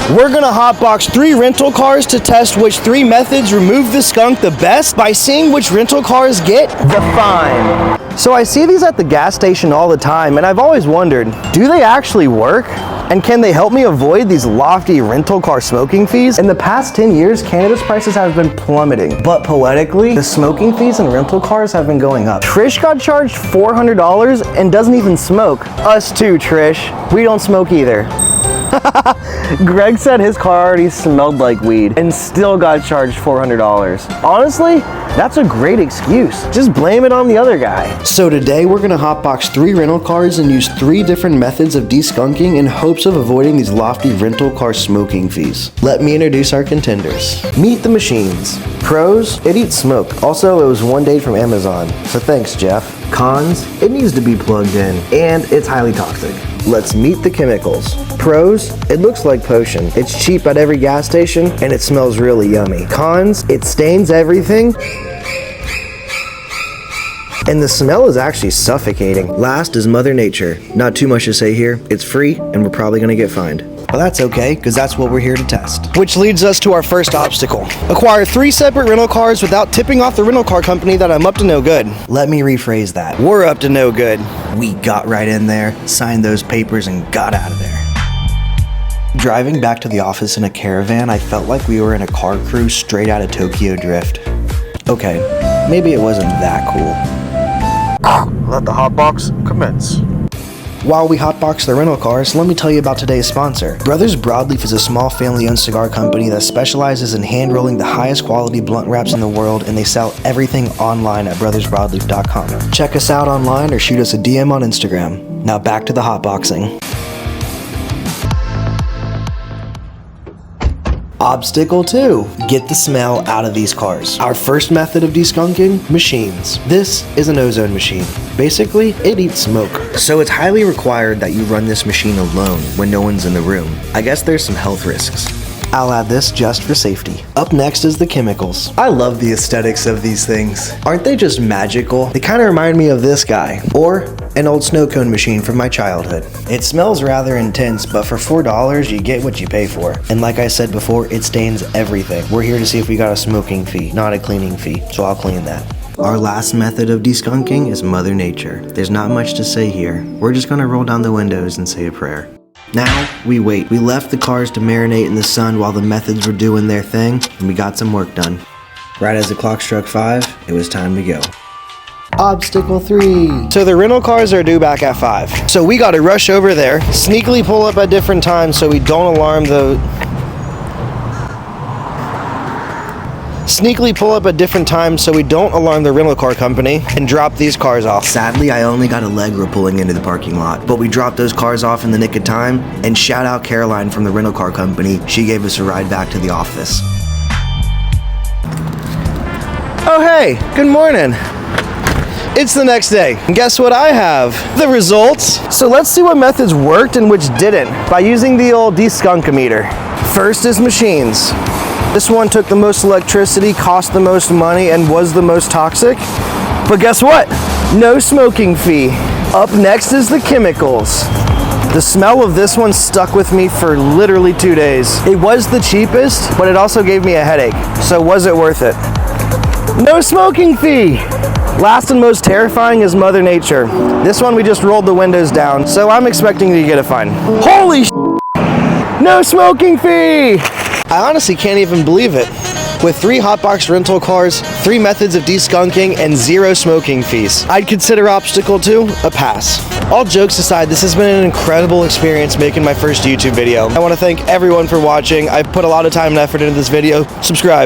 We're gonna hotbox 3 rental cars to test which 3 methods remove the skunk the best by seeing which rental cars get the fine. So I see these at the gas station all the time, and I've always wondered, do they actually work? And can they help me avoid these lofty rental car smoking fees? In the past 10 years, cannabis prices have been plummeting, but poetically, the smoking fees in rental cars have been going up. Trish got charged $400 and doesn't even smoke. Us too, Trish. We don't smoke either. Greg said his car already smelled like weed and still got charged $400. Honestly, that's a great excuse. Just blame it on the other guy. So today we're gonna hotbox 3 rental cars and use 3 different methods of deskunking in hopes of avoiding these lofty rental car smoking fees. Let me introduce our contenders. Meet the machines. Pros, it eats smoke. Also, it was one day from Amazon, so thanks, Jeff. Cons, it needs to be plugged in, and it's highly toxic. Let's meet the chemicals. Pros, it looks like potion. It's cheap at every gas station, and it smells really yummy. Cons, it stains everything, and the smell is actually suffocating. Last is Mother Nature. Not too much to say here. It's free, and we're probably gonna get fined. But that's okay, because that's what we're here to test. Which leads us to our first obstacle. Acquire 3 separate rental cars without tipping off the rental car company that I'm up to no good. Let me rephrase that. We're up to no good. We got right in there, signed those papers, and got out of there. Driving back to the office in a caravan, I felt like we were in a car crew straight out of Tokyo Drift. Okay, maybe it wasn't that cool. Let the hotbox commence. While we hotbox the rental cars, let me tell you about today's sponsor. Brothers Broadleaf is a small family-owned cigar company that specializes in hand-rolling the highest quality blunt wraps in the world, and they sell everything online at brothersbroadleaf.com. Check us out online or shoot us a DM on Instagram. Now back to the hotboxing. Obstacle 2. Get the smell out of these cars. Our first method of deskunking, machines. This is an ozone machine. Basically, it eats smoke. So it's highly required that you run this machine alone when no one's in the room. I guess there's some health risks. I'll add this just for safety. Up next is the chemicals. I love the aesthetics of these things. Aren't they just magical? They kind of remind me of this guy, or an old snow cone machine from my childhood. It smells rather intense, but for $4, you get what you pay for. And like I said before, it stains everything. We're here to see if we got a smoking fee, not a cleaning fee, so I'll clean that. Our last method of deskunking is Mother Nature. There's not much to say here. We're just gonna roll down the windows and say a prayer. Now, we wait. We left the cars to marinate in the sun while the methods were doing their thing, and we got some work done. Right as the clock struck 5, it was time to go. Obstacle 3. So the rental cars are due back at 5. So we gotta rush over there, sneakily pull up at different times so we don't alarm the... Sneakily pull up at different times so we don't alarm the rental car company and drop these cars off. Sadly, I only got Allegra pulling into the parking lot, but we dropped those cars off in the nick of time, and shout out Caroline from the rental car company. She gave us a ride back to the office. Oh hey, good morning. It's the next day, and guess what I have? The results. So let's see what methods worked and which didn't by using the old deskunkometer. First is machines. This one took the most electricity, cost the most money, and was the most toxic. But guess what? No smoking fee. Up next is the chemicals. The smell of this one stuck with me for literally 2 days. It was the cheapest, but it also gave me a headache. So was it worth it? No smoking fee. Last and most terrifying is Mother Nature. This one we just rolled the windows down, so I'm expecting to get a fine. Holy no smoking fee! I honestly can't even believe it. With 3 hotbox rental cars, 3 methods of deskunking, and 0 smoking fees, I'd consider obstacle 2 a pass. All jokes aside, this has been an incredible experience making my first YouTube video. I want to thank everyone for watching. I've put a lot of time and effort into this video. Subscribe.